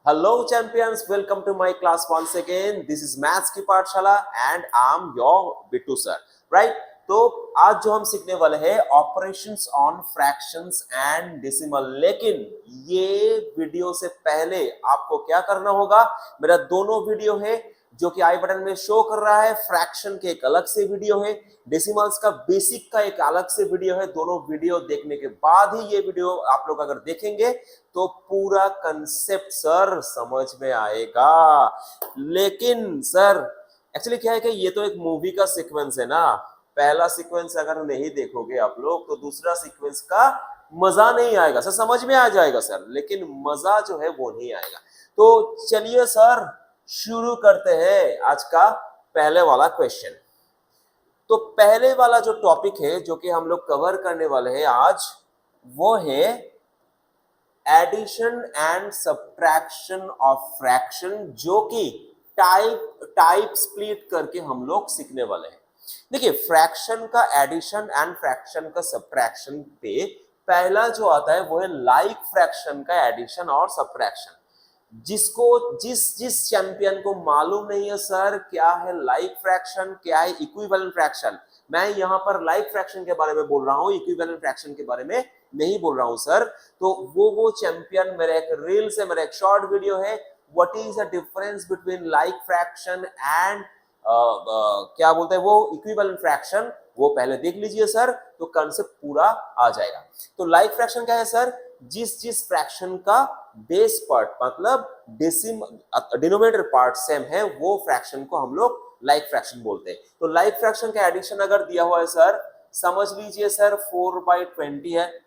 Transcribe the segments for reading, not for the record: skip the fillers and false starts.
Hello champions, welcome to my class once again. This is Maths की पाठशाला and I'm your Bittu sir. Right? तो आज जो हम सीखने वाले हैं operations on fractions and decimal, लेकिन ये वीडियो से पहले आपको क्या करना होगा, मेरा दोनों वीडियो है जो कि आई बटन में शो कर रहा है। फ्रैक्शन के एक अलग से वीडियो है, डेसिमल्स का बेसिक का एक अलग से वीडियो है। दोनों वीडियो देखने के बाद ही ये वीडियो आप लोग अगर देखेंगे तो पूरा कंसेप्ट सर समझ में आएगा। लेकिन सर एक्चुअली क्या है कि ये तो एक मूवी का सीक्वेंस है ना, पहला सीक्वेंस अगर नहीं देखोगे आप लोग तो दूसरा सीक्वेंस का मजा नहीं आएगा। सर समझ में आ जाएगा सर, लेकिन मजा जो है वो नहीं आएगा। तो चलिए सर शुरू करते हैं आज का पहले वाला क्वेश्चन। तो पहले वाला जो टॉपिक है जो कि हम लोग कवर करने वाले हैं आज, वो है addition and subtraction of fraction, जो कि टाइप स्प्लिट करके हम लोग सीखने वाले हैं। देखिए, फ्रैक्शन का एडिशन एंड फ्रैक्शन का सब्ट्रैक्शन पे पहला जो आता है वो है लाइक फ्रैक्शन का एडिशन और सब्ट्रैक्शन। जिसको जिस चैंपियन को मालूम नहीं है सर क्या है लाइक फ्रैक्शन, क्या है इक्विवेलेंट फ्रैक्शन, मैं यहाँ पर लाइक फ्रैक्शन के बारे में बोल रहा हूँ, इक्विवेलेंट फ्रैक्शन के बारे में नहीं बोल रहा हूँ सर। तो वो चैंपियन, मेरा एक रील्स है, मेरा एक शॉर्ट वीडियो है, what is the difference between like fraction and क्या बोलते हैं वो इक्विवेलेंट फ्रैक्शन, वो पहले देख लीजिए सर, तो कंसेप्ट पूरा आ जाएगा। तो लाइक फ्रैक्शन क्या है सर, जिस फ्रैक्शन का बेस पार्ट मतलब डिनोमिनेटर पार्ट सेम है वो फ्रैक्शन को हम लोग लाइक फ्रैक्शन बोलते हैं। तो लाइक फ्रैक्शन का एडिशन अगर दिया हुआ है सर, समझ लीजिए सर 4/20 है,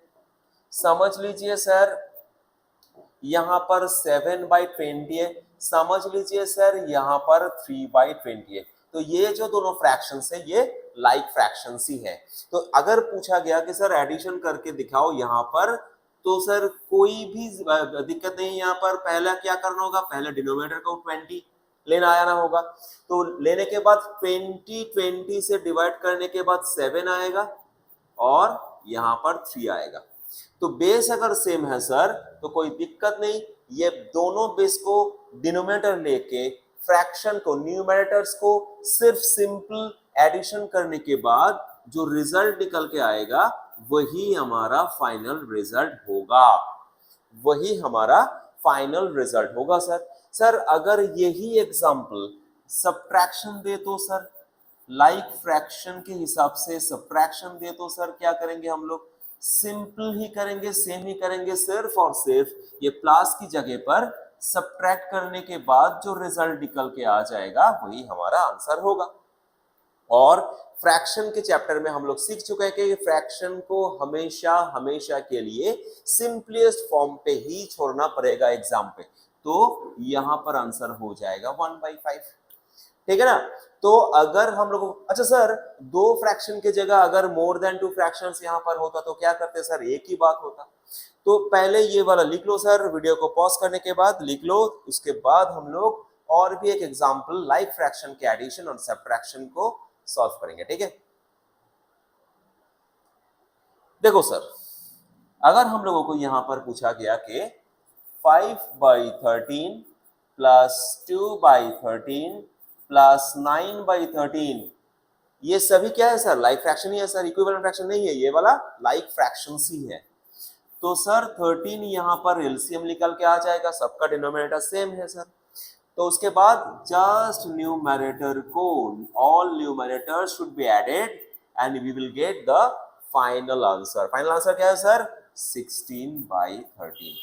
समझ लीजिए सर यहाँ पर 7/20 है, समझ लीजिए सर यहाँ पर 3/20 है। तो ये जो दोनों फ्रैक्शंस है ये लाइक फ्रैक्शंस ही है। तो अगर पूछा गया कि सर एडिशन करके दिखाओ यहाँ पर, तो सर कोई भी दिक्कत नहीं, यहाँ पर पहला क्या करना होगा, पहले डिनोमिनेटर को 20 लेना आना होगा। तो लेने के बाद 20 से डिवाइड करने के बाद 7 आएगा और यहाँ पर 3 आएगा। तो बेस अगर सेम है सर तो कोई दिक्कत नहीं, ये दोनों बेस को डिनोमिनेटर लेके फ्रैक्शन को न्यूमरेटर्स को सिर्फ सिंपल एडिशन करने के बाद जो रिजल्ट निकल के आएगा वही हमारा फाइनल रिजल्ट होगा, वही हमारा फाइनल रिजल्ट होगा सर। सर अगर यही एग्जांपल सब्ट्रैक्शन दे तो सर, लाइक फ्रैक्शन के हिसाब से सब्ट्रैक्शन दे तो सर क्या करेंगे हम लोग, सिंपल ही करेंगे, सेम ही करेंगे, सिर्फ और सिर्फ ये प्लस की जगह पर सब्ट्रैक्ट करने के बाद जो रिजल्ट निकल के आ जाएगा वही हमारा आंसर होगा। और फ्रैक्शन के चैप्टर में हम लोग सीख चुके हैं कि फ्रैक्शन को हमेशा हमेशा के लिए सिंपलेस्ट फॉर्म पे ही छोड़ना पड़ेगा एग्जाम पे, तो यहां पर आंसर हो जाएगा 1/5, ठीक है ना। तो अगर हम लोग, अच्छा सर दो फ्रैक्शन के जगह अगर मोर देन 2 फ्रैक्शंस यहाँ पर होता तो क्या करते सर, एक ही बात होता। तो पहले ये वाला लिख लो सर, वीडियो को पॉज करने के बाद लिख लो, उसके बाद हम लोग और भी एक एग्जांपल लाइक फ्रैक्शन के एडिशन और सब्ट्रैक्शन को सॉल्व करेंगे, ठीक है। देखो सर, अगर हम लोगों को यहां पर पूछा गया कि 5/13 प्लस 2/13 प्लस 9/13, ये सभी क्या है सर, लाइक फ्रैक्शन ही है सर, इक्विवेलेंट फ्रैक्शन नहीं है, ये वाला लाइक फ्रैक्शंस ही है। तो सर 13 यहाँ पर एलसीएम निकल के आ जाएगा, सबका डिनोमिनेटर सेम है सर। तो उसके बाद जस्ट न्यूमरेटर को, all numerator should be added and we will get the final answer. Final answer क्या है सर, 16/13,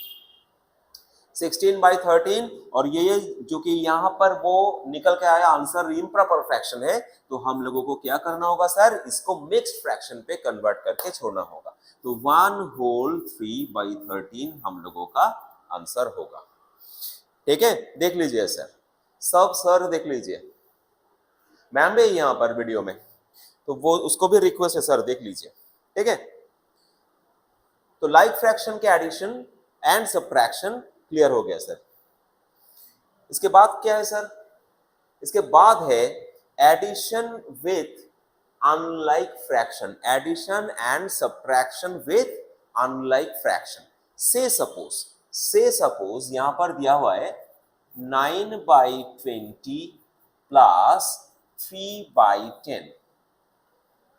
16/13। और ये जो कि यहाँ पर वो निकल के आया आंसर इम्प्रॉपर फ्रैक्शन है, तो हम लोगों को क्या करना होगा सर, इसको मिक्स्ड फ्रैक्शन पे कन्वर्ट करके छोड़ना होगा। तो 1/3/13 हम लोगों का आंसर होगा, ठीक है। देख लीजिए सर, सब सर देख लीजिए, मैम भी यहाँ पर वीडियो में, तो वो उसको भी रिक्वेस्ट है सर देख लीजिए, ठीक है। तो लाइक फ्रैक्शन के एडिशन एंड सब्ट्रैक्शन क्लियर हो गया सर। इसके बाद क्या है सर, इसके बाद है addition with unlike fraction, addition and subtraction with unlike fraction. So suppose so suppose यहां पर दिया हुआ है 9/20 प्लस 3/10,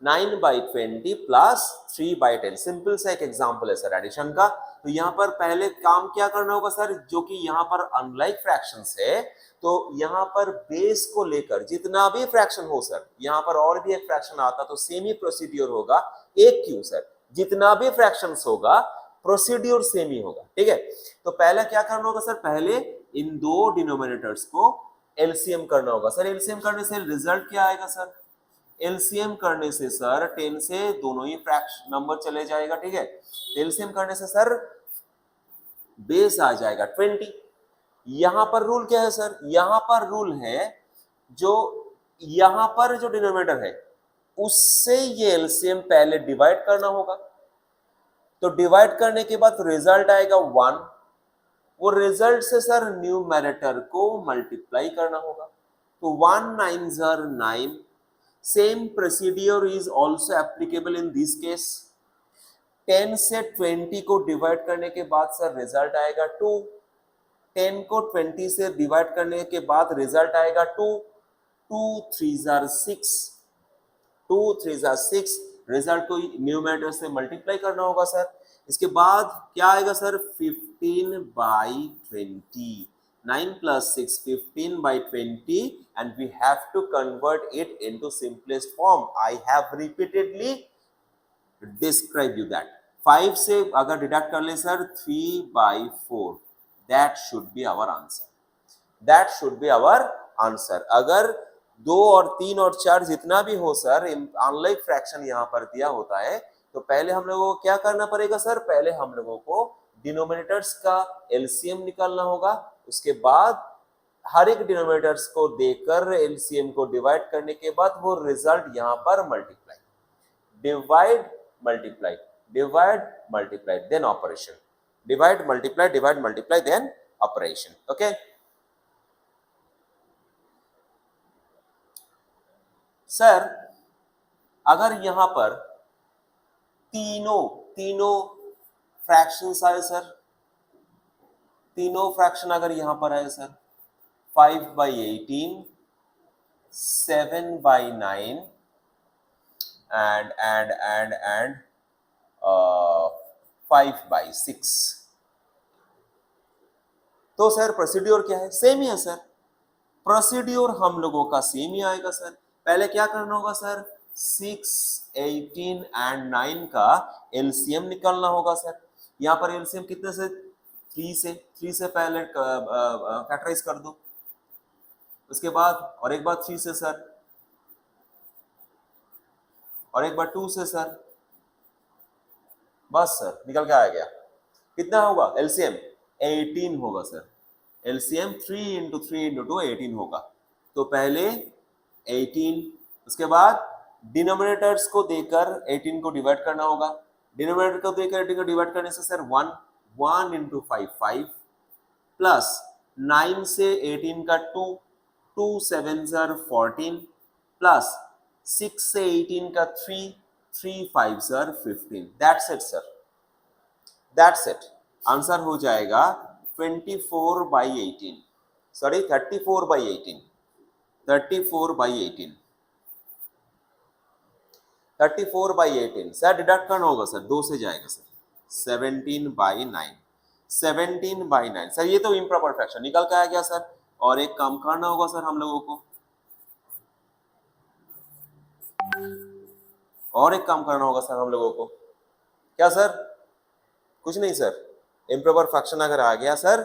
9/20 प्लस 3/10। सिंपल सा एक एग्जांपल है सर एडिशन का। तो यहाँ पर पहले काम क्या करना होगा सर, जो कि यहाँ पर अनलाइक फ्रैक्शंस है, तो यहाँ पर बेस को लेकर जितना भी फ्रैक्शन हो सर, यहाँ पर और भी एक फ्रैक्शन आता तो सेम ही प्रोसीड्यूर होगा। एक क्यों सर, जितना भी फ्रैक्शंस होगा प्रोसीड्यूर सेम ही होगा, ठीक है। तो पहले क्या करना होगा सर, पहले इन दो डिनोमिनेटर्स को एलसीएम करना होगा सर। एलसीएम करने से रिजल्ट क्या आएगा सर, एलसीएम करने से सर 10 से दोनों ही फ्रैक्शन नंबर चले जाएगा, ठीक है। एलसीएम करने से सर बेस आ जाएगा 20। यहां पर रूल क्या है सर, यहां पर रूल है जो यहां पर जो डिनोमिनेटर है उससे ये एलसीएम पहले डिवाइड करना होगा। तो डिवाइड करने के बाद रिजल्ट आएगा 1, वो रिजल्ट से सर न्यूमरेटर को मल्टीप्लाई करना होगा। तो 1 9s are 9। Same procedure is also applicable in this case. 10 से 20 को डिवाइड करने के बाद सर रिजल्ट आएगा 2। 10 को 20 से डिवाइड करने के बाद रिजल्ट आएगा 2। 2 3s are 6, 2 3s are 6। Result को न्यूमरेटर से मल्टीप्लाई करना होगा सर। इसके बाद क्या आएगा sir, 15/20। 9 plus 6, 15/20, and we have to convert it into simplest form. I have repeatedly described you that. 5 से अगर डिडक्ट कर ले sir 3/4, that should be our answer. That should be our answer. अगर 2 और 3 और 4 जितना भी हो सर, अनलाइक फ्रैक्शन यहाँ पर दिया होता है, तो पहले हम लोगों को क्या करना पड़ेगा सर, पहले हम लोगों को डिनोमिनेटर्स का एलसीएम निकालना होगा। उसके बाद हर एक डिनोमिनेटर्स को देकर एलसीएम को डिवाइड करने के बाद वो रिजल्ट यहाँ पर multiply, divide multiply, divide multiply, then operation, divide multiply, divide multiply, then operation. Okay sir, अगर यहां पर तीनों फ्रैक्शंस आए सर, तीनों फ्रैक्शन अगर यहां पर आए सर, 5/18, 7/9 and 5/6, तो सर प्रोसीड्यूर क्या है, सेम ही है सर। प्रोसीड्यूर हम लोगों का सेम ही आएगा सर। पहले क्या करना होगा सर, 6, 18 एंड 9 का एलसीएम निकालना होगा सर। यहाँ पर एलसीएम कितने से, 3 से पहले फैक्टराइज कर दो। उसके बाद और एक बार 3 से सर, और एक बार 2 से सर, बस सर निकल के आ गया। कितना होगा एलसीएम, 18 होगा सर। एलसीएम 3 इंटू 3 इंटू 2 18 होगा। तो पहले 18, उसके बाद डिनोमिनेटर्स को देकर 18 को डिवाइड करना होगा। डिनोमिनेटर को देकर 18 को डिवाइड करने से सर 1 इंटू 5 5, प्लस 9 से 18 का 2, 2 7s are 14, प्लस 6 से 18 का 3, 3 5s are 15। That's it sir, that's it. Answer हो जाएगा 24/18, सॉरी 34/18, 34/18, 34/18। सर डिडक्ट करना होगा सर, 2 से जाएगा सर, 17/9, 17/9। सर ये तो इम्प्रॉपर फ्रैक्शन निकल के आ गया सर। और एक काम करना होगा सर हम लोगों को, और एक काम करना होगा सर हम लोगों को। क्या सर, कुछ नहीं सर, इम्प्रॉपर फ्रैक्शन अगर आ गया सर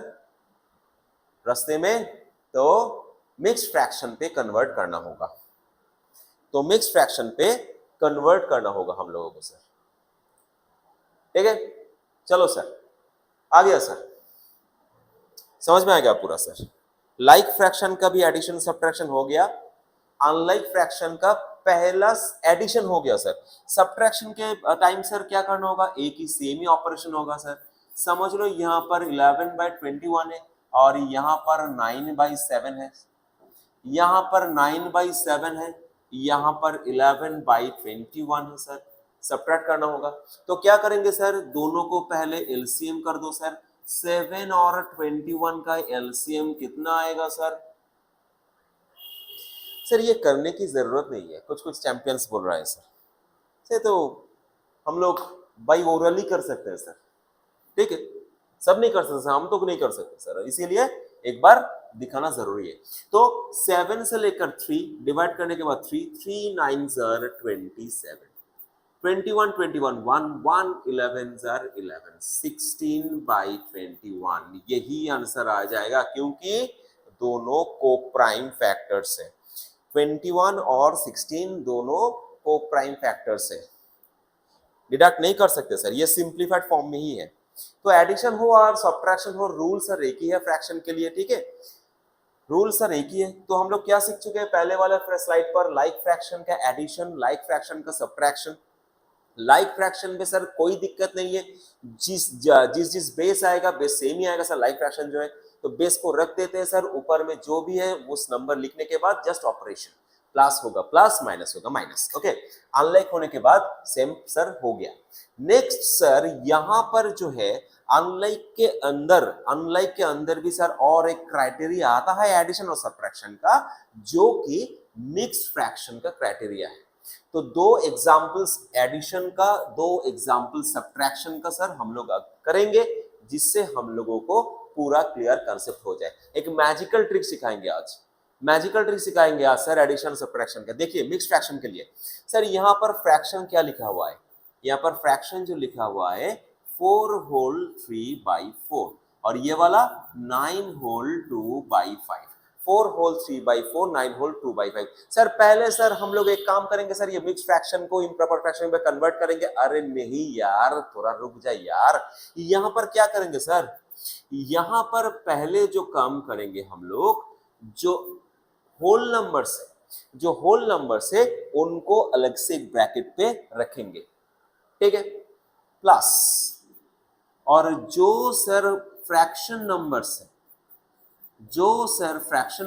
रास्ते में, तो मिक्स्ड फ्रैक्शन पे कन्वर्ट करना होगा। तो मिक्स्ड फ्रैक्शन पे कन्वर्ट करना होगा हम लोगों को सर, ठीक है। चलो सर आ गया सर, समझ में आ गया पूरा सर। लाइक फ्रैक्शन का भी एडिशन सब्ट्रैक्शन हो गया, अनलाइक फ्रैक्शन का पहला एडिशन हो गया सर। सब्ट्रैक्शन के टाइम सर क्या करना होगा, एक ही सेम ही ऑपरेशन होगा सर। समझ लो यहाँ पर 11/21 है और यहाँ पर 9/7 है, यहाँ पर 9/7 है, यहाँ पर 11/21 है सर। सब्ट्रैक्ट करना होगा तो क्या करेंगे सर, दोनों को पहले एलसीएम कर दो सर। 7 और 21 का एलसीएम कितना आएगा सर? सर ये करने की जरूरत नहीं है, कुछ कुछ चैंपियंस बोल रहा है सर, से तो हम लोग बाई ओरली कर सकते हैं सर, ठीक है, सब नहीं कर सकते, हम तो नहीं कर सकते सर, इसीलिए एक बार दिखाना जरूरी है। तो 7 से लेकर 3 डिवाइड करने के बाद 3 9 जार 27, 21 21 1 1 11 जार 11, 16/21 यही आंसर आ जाएगा, क्योंकि दोनों को प्राइम फैक्टर्स है। 21 और 16 दोनों को प्राइम फैक्टर्स है, डिडक्ट नहीं कर सकते सर, ये सिंप्लीफाइड फॉर्म में ही है। तो एडिशन हो और सब्ट्रैक्शन हो, रूल सर एक ही है फ्रैक्शन के लिए, ठीक है, रूल सर एक ही है। तो हम लोग क्या सीख चुके हैं पहले वाले स्लाइड पर, लाइक फ्रैक्शन का एडिशन, लाइक फ्रैक्शन का सब्ट्रैक्शन। लाइक फ्रैक्शन में सर कोई दिक्कत नहीं है, जिस बेस आएगा बेस सेम ही आएगा सर। लाइक फ्रैक्शन जो है तो बेस को रख देते हैं सर, ऊपर में जो भी है उस नंबर लिखने के बाद जस्ट ऑपरेशन, प्लस होगा प्लस, माइनस होगा माइनस, ओके। अनलाइक होने के बाद सेम सर हो गया। नेक्स्ट सर यहां पर जो है अनलाइक के अंदर भी सर और एक क्राइटेरिया आता है एडिशन और सब्ट्रैक्शन का, जो कि मिक्स्ड फ्रैक्शन का क्राइटेरिया है। तो 2 एग्जांपल्स एडिशन का, 2 एग्जांपल सब्ट्रैक्शन का सर हम लोग करेंगे, जिससे हम लोगों को पूरा क्लियर कांसेप्ट हो जाए। एक मैजिकल ट्रिक सिखाएंगे आज, मैजिकल ट्रिक सिखाएंगे आज सर एडिशन सब्ट्रैक्शन का। देखिए मिक्स्ड फ्रैक्शन के लिए सर यहाँ पर फ्रैक्शन क्या लिखा हुआ है, यहाँ पर फ्रैक्शन जो लिखा हुआ है 4 होल 3/4 और ये वाला 9 होल 2/5, 4 होल 3/4 9 होल 2/5। सर पहले सर हम लोग एक काम करेंगे सर, ये मिक्स्ड फ्रैक्शन को इम्प्रॉपर फ्रैक्शन में कन्वर्ट करेंगे। अरे नहीं यार, थोड़ा रुक जा यार, यहाँ पर क्या करेंगे सर, यहाँ पर पहले जो काम करेंगे हम लोग, जो होल नंबर से उनको अलग से एक ब्रैकेट पे रखेंगे, ठीक है, प्लस, और जो सर फ्रैक्शन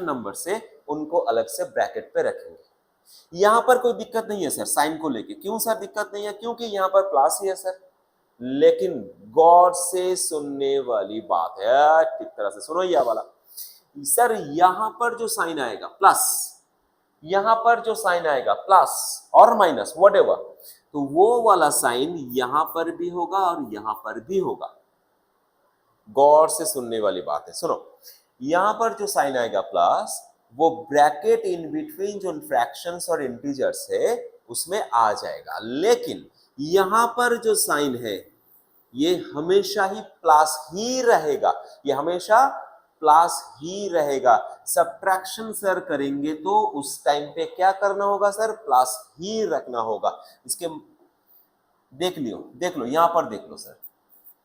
नंबर से उनको अलग से ब्रैकेट पे रखेंगे। यहां पर कोई दिक्कत नहीं है सर साइन को लेके। क्यों सर दिक्कत नहीं है? क्योंकि यहां पर प्लस ही है सर, लेकिन गौर से सुनने वाली बात है, ठीक तरह से सुनो यह वाला सर, यहां पर जो साइन आएगा प्लस, यहां पर जो साइन आएगा प्लस और माइनस व्हाटएवर, तो वो वाला साइन यहां पर भी होगा और यहां पर भी होगा। गौर से सुनने वाली बात है, सुनो, यहां पर जो साइन आएगा प्लस, वो ब्रैकेट इन बिटवीन जो फ्रैक्शंस और इंटीजर्स है उसमें आ जाएगा, लेकिन यहां पर जो साइन है ये हमेशा ही प्लस ही रहेगा, ये हमेशा प्लस ही रहेगा। सब्ट्रैक्शन सर करेंगे तो उस टाइम पे क्या करना होगा सर, प्लस ही रखना होगा। इसके देख लो यहां पर देख लो सर,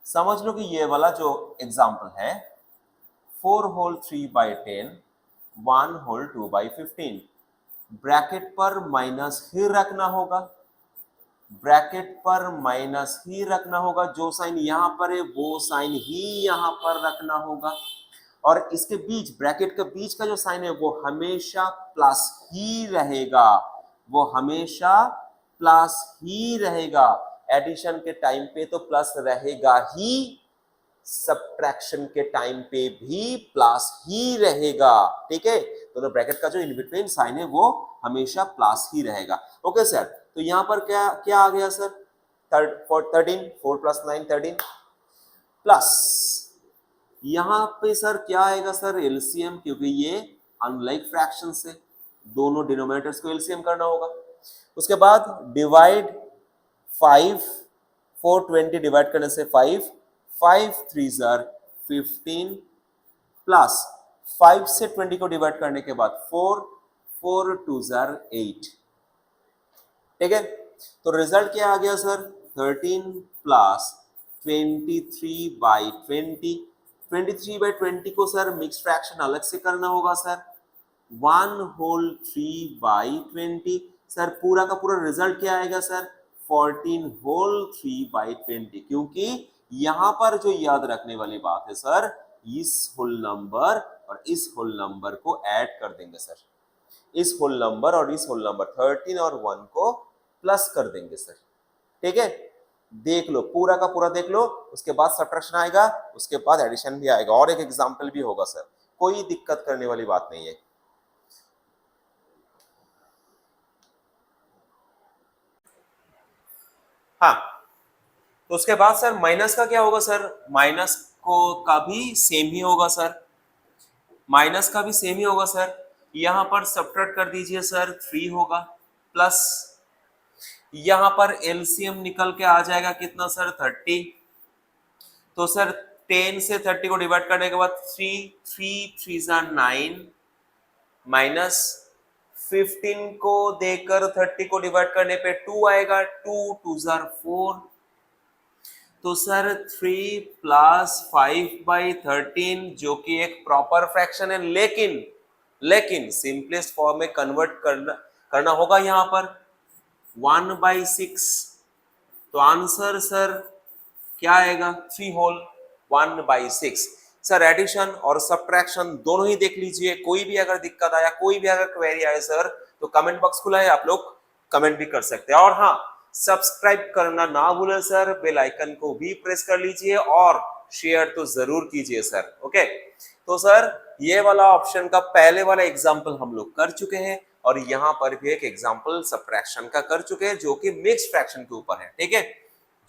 समझ लो कि ये वाला जो एग्जांपल है 4 होल 3/10 1 होल 2/15, ब्रैकेट पर माइनस ही रखना होगा, ब्रैकेट पर माइनस ही रखना होगा, जो साइन यहां पर है वो साइन ही यहां पर रखना होगा, और इसके बीच ब्रैकेट के बीच का जो साइन है वो हमेशा प्लस ही रहेगा, वो हमेशा प्लस ही रहेगा। एडिशन के टाइम पे तो प्लस रहेगा ही, सब्ट्रैक्शन के टाइम पे भी प्लस ही रहेगा, ठीक है। तो ब्रैकेट का जो इन बिटवीन साइन है वो हमेशा प्लस ही रहेगा, ओके सर। तो यहां पर क्या क्या आ गया सर, 13 4 + 9 13 प्लस, यहां पे सर क्या आएगा सर, एलसीएम, क्योंकि ये अनलाइक फ्रैक्शन से दोनों डिनोमिनेटर्स को एलसीएम करना होगा। उसके बाद डिवाइड 5 420 डिवाइड करने से 5 3 * 15 प्लस 5 से 20 को डिवाइड करने के बाद 4 2 * 8, ठीक है। तो रिजल्ट क्या आ गया सर, 13 प्लस 23/20, 23/20 को सर मिक्स फ्रैक्शन अलग से करना होगा सर, 1 होल 3/20, सर पूरा का पूरा रिजल्ट क्या आएगा सर, 14 होल 3/20, क्योंकि यहां पर जो याद रखने वाली बात है सर, इस होल नंबर और इस होल नंबर को ऐड कर देंगे सर, इस होल नंबर और इस होल नंबर 13 और 1 को प्लस कर देंगे सर, ठीक है। देख लो, पूरा का पूरा देख लो, उसके बाद सब्ट्रैक्शन आएगा, उसके बाद एडिशन भी आएगा, और एक एग्जाम्पल भी होगा सर, कोई दिक्कत करने वाली बात नहीं है। हाँ, तो उसके बाद सर माइनस का क्या होगा सर, माइनस को का भी सेम ही होगा सर, माइनस का भी सेम ही होगा सर। यहां पर सब्ट्रैक्ट कर दीजिए सर, 3 होगा, प्लस यहां पर एलसीएम निकल के आ जाएगा कितना सर, 30। तो सर 10 से 30 को डिवाइड करने के बाद 3 माइनस 15 को देकर 30 को डिवाइड करने पे 2 आएगा, 2 जार 4। तो सर 3 प्लस 5/13 जो कि एक प्रॉपर फ्रैक्शन है, लेकिन सिंपलेस्ट फॉर्म में कन्वर्ट करना होगा यहां पर 1/6। तो आंसर सर क्या आएगा, 3 होल 1/6। सर एडिशन और सब्ट्रैक्शन दोनों ही देख लीजिए, कोई भी अगर दिक्कत आया, कोई भी अगर क्वेरी आए सर, तो कमेंट बॉक्स खुला है, आप लोग कमेंट भी कर सकते हैं। और हाँ, सब्सक्राइब करना ना भूलें सर, बेल आइकन को भी प्रेस कर लीजिए और शेयर तो जरूर कीजिए सर। ओके, तो सर ये वाला ऑप्शन का पहले वाला एग्जाम्पल हम लोग कर चुके हैं, और यहां पर भी एक एग्जाम्पल सब्ट्रैक्शन का कर चुके हैं, जो कि मिक्स्ड फ्रैक्शन के ऊपर है। ठीक है,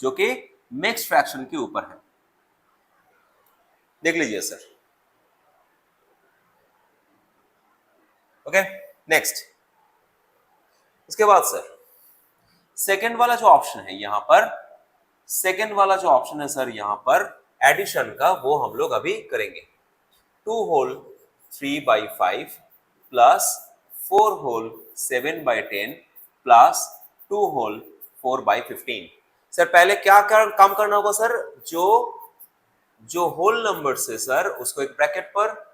जो कि मिक्स्ड फ्रैक्शन के ऊपर है, देख लीजिए सर। ओके, नेक्स्ट, इसके बाद सर सेकंड वाला जो ऑप्शन है यहां पर, सेकंड वाला जो ऑप्शन है सर यहां पर एडिशन का, वो हम लोग अभी करेंगे। 2 whole 3/5 plus 4 whole 7/10 plus 2 whole 4/15। Sir पहले क्या काम करना होगा सर, जो होल नंबर्स है सर उसको एक ब्रैकेट पर,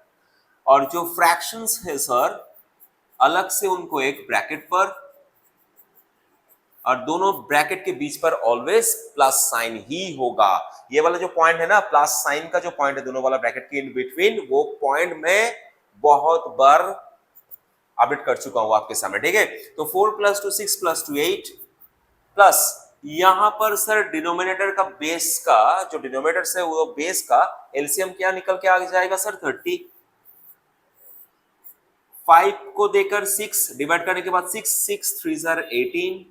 और जो फ्रैक्शंस है सर अलग से उनको एक ब्रैकेट पर, और दोनों ब्रैकेट के बीच पर ऑलवेज प्लस साइन ही होगा। ये वाला जो पॉइंट है ना, प्लस साइन का जो पॉइंट है दोनों वाला ब्रैकेट के इन बिटवीन, वो पॉइंट मैं बहुत बार अपडेट कर चुका हूं आपके सामने। ठीक है, तो 4 + 2 6 + 2 8 प्लस यहां पर सर डिनोमिनेटर का बेस का, जो डिनोमिनेटर से वो बेस का एलसीएम क्या निकल के आ जाएगा सर, 30। 5 को देकर 6 डिवाइड करने के बाद 6 3 जार 18,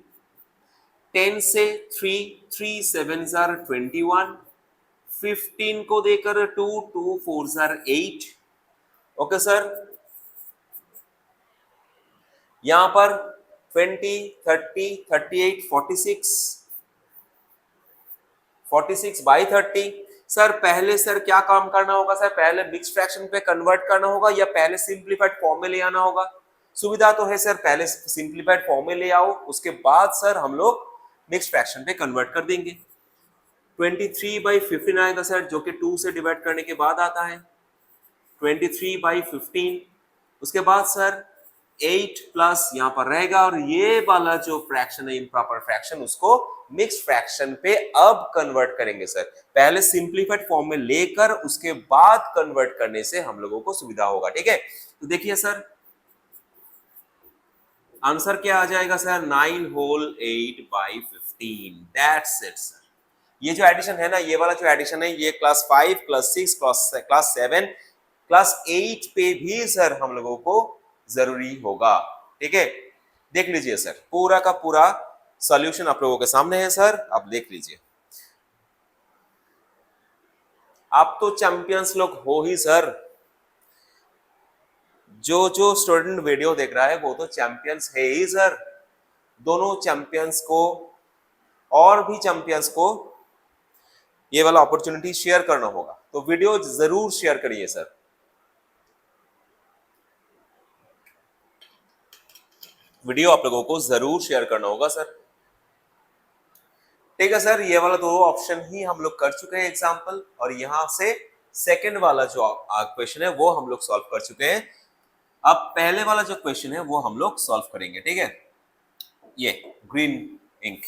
10 से 3 7 जार 21, 15 को देकर 2 4 जार 8। ओके सर, यहां पर 20 30 38 46/30। सर पहले सर क्या काम करना होगा सर, पहले मिक्स्ड फ्रैक्शन पे कन्वर्ट करना होगा या पहले सिंपलीफाइड फॉर्म में ले आना होगा? सुविधा तो है सर, पहले सिंपलीफाइड फॉर्म में ले आओ, उसके बाद सर हम लोग मिक्स्ड फ्रैक्शन पे कन्वर्ट कर देंगे। 23/15 आएगा सर, जो कि 2 से डिवाइड करने के बाद आता है, 23/15। उसके बाद सर 8 प्लस यहां पर रहेगा, और ये वाला जो फ्रैक्शन है इम्प्रॉपर फ्रैक्शन, उसको मिक्स्ड फ्रैक्शन पे अब कन्वर्ट करेंगे सर। पहले सिंपलीफाइड फॉर्म में लेकर उसके बाद कन्वर्ट करने से हम लोगों को सुविधा होगा। ठीक है, तो देखिए सर आंसर क्या आ जाएगा sir, 9 whole 8/15। That's it sir. ये जो एडिशन है ना, ये वाला जो एडिशन है, ये क्लास 5 क्लास 6 क्लास 7 क्लास 8 पे भी सर हम लोगों को जरूरी होगा। ठीक है, देख लीजिए सर, पूरा का पूरा सॉल्यूशन आप लोगों के सामने है सर, आप देख लीजिए। आप तो चैंपियंस लोग हो ही सर, जो स्टूडेंट वीडियो देख रहा है वो तो चैंपियंस है ही सर। दोनों चैंपियंस को और भी चैंपियंस को ये वाला अपॉर्चुनिटी शेयर करना होगा, तो वीडियो जरूर शेयर करिए सर। वीडियो आप लोगों को जरूर शेयर करना होगा सर। ठीक है सर, ये वाला दो ऑप्शन ही हम लोग कर चुके हैं एग्जाम्पल, और यहां से सेकंड वाला जो क्वेश्चन है वो हम लोग सॉल्व कर चुके हैं। अब पहले वाला जो क्वेश्चन है वो हम लोग सॉल्व करेंगे। ठीक है, ये ग्रीन इंक,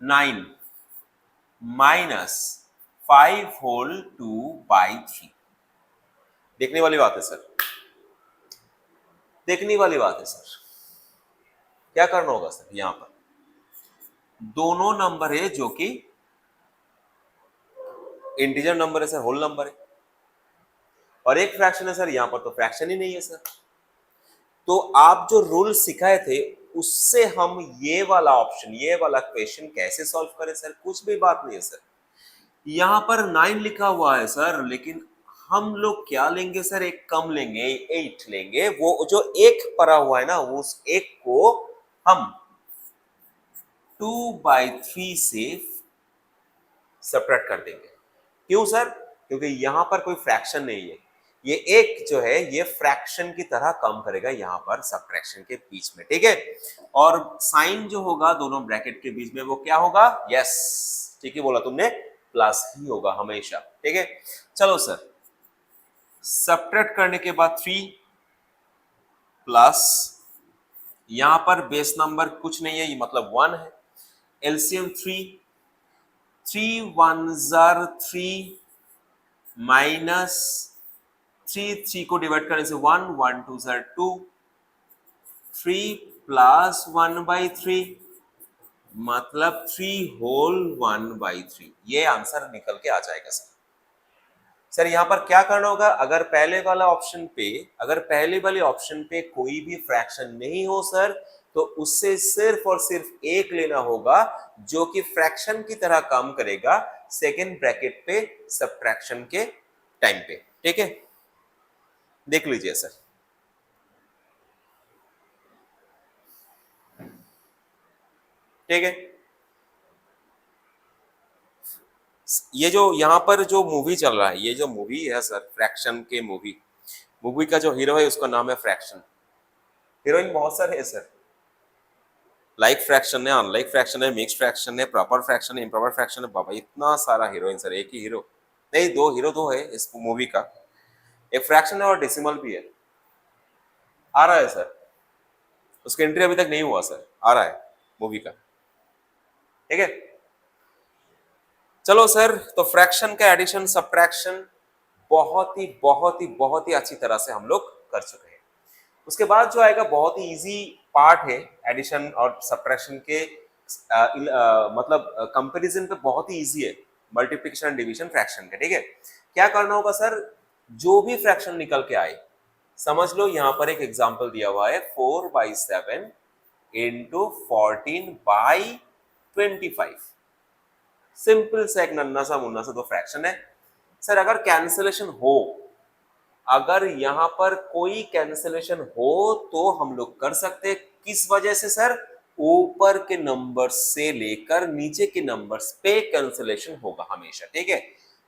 9 माइनस 5 होल 2/3। देखने वाली बात है सर, देखने वाली बात है सर। क्या करना होगा सर, यहां पर दोनों नंबर है जो कि इंटीजर नंबर है सर, होल नंबर है, और एक फ्रैक्शन है सर, यहाँ पर तो फ्रैक्शन ही नहीं है सर। तो आप जो रूल सिखाए थे उससे हम ये वाला ऑप्शन, ये वाला क्वेश्चन कैसे सॉल्व करें सर? कुछ भी बात नहीं है सर। यहाँ पर 9 लिखा हुआ है सर, लेकिन हम लोग क्या लेंगे सर? एक कम लेंगे, 8 लेंगे। वो जो एक पड़ा हुआ है ना, उस एक को हम 2/3 से सब्ट्रैक्ट कर देंगे। क्यों सर? क्योंकि यहां पर कोई फ्रैक्शन नहीं है, ये एक जो है ये फ्रैक्शन की तरह काम करेगा यहां पर सब्ट्रैक्शन के बीच में, ठीक है। और साइन जो होगा दोनों ब्रैकेट के बीच में वो क्या होगा? यस, ठीक है बोला तुमने, प्लस ही होगा हमेशा, ठीक है। चलो सर, सब्ट्रैक्ट करने के बाद 3 प्लस, यहां पर बेस नंबर कुछ नहीं है, ये मतलब 1 है। एलसीएम 3 1 जार 3 माइनस 3 को डिवाइड करने से 1 1 2 जार 2, 3 प्लस 1/3 मतलब 3 होल 1/3, ये आंसर निकल के आ जाएगा सर। सर यहाँ पर क्या करना होगा? अगर पहले वाला ऑप्शन पे, अगर पहले वाले ऑप्शन पे कोई भी फ्रैक्शन नहीं हो सर, तो उससे सिर्फ और सिर्फ एक लेना होगा जो कि फ्रैक्शन की तरह काम करेगा सेकेंड ब्रैकेट पे सब्ट्रैक्शन के टाइम पे, ठीक है। देख लीजिए सर, ठीक है। ये जो यहाँ पर जो मूवी चल रहा है, ये जो मूवी है सर, फ्रैक्शन के मूवी का जो हीरो है उसका नाम है फ्रैक्शन। हीरोइन बहुत सारे है सर, लाइक फ्रैक्शन है, अनलाइक फ्रैक्शन है, मिक्स फ्रैक्शन है, प्रॉपर फ्रैक्शन है, इम्प्रॉपर फ्रैक्शन है। बाबा इतना सारा हीरोइन सर, एक ही हीरो नहीं, दो हीरो दो है इस मूवी का, एक फ्रैक्शन है और डेसिमल भी है। आ रहा है सर, उसका एंट्री अभी तक नहीं हुआ सर, आ रहा है मूवी का, ठीक है। चलो सर, तो फ्रैक्शन का एडिशन सब्ट्रैक्शन बहुत ही अच्छी तरह से हम लोग कर चुके हैं। उसके बाद जो आएगा बहुत ही इजी पार्ट है एडिशन और सब्ट्रैक्शन के, मतलब कंपैरिजन पे बहुत ही इजी है, मल्टीप्लिकेशन एंड डिवीजन फ्रैक्शन के, ठीक है। क्या करना होगा सर? जो भी फ्रैक्शन निकल के आए, समझ लो यहाँ पर एक एग्जांपल दिया हुआ है 4/7 इंटू 14/25, सिंपल सा एक नन्ना सा मुन्ना सा दो फ्रैक्शन है सर। अगर कैंसिलेशन हो, अगर यहां पर कोई कैंसिलेशन हो तो हम लोग कर सकते हैं। किस वजह से सर? ऊपर के नंबर से लेकर नीचे के नंबर्स पे कैंसिलेशन होगा हमेशा, ठीक है।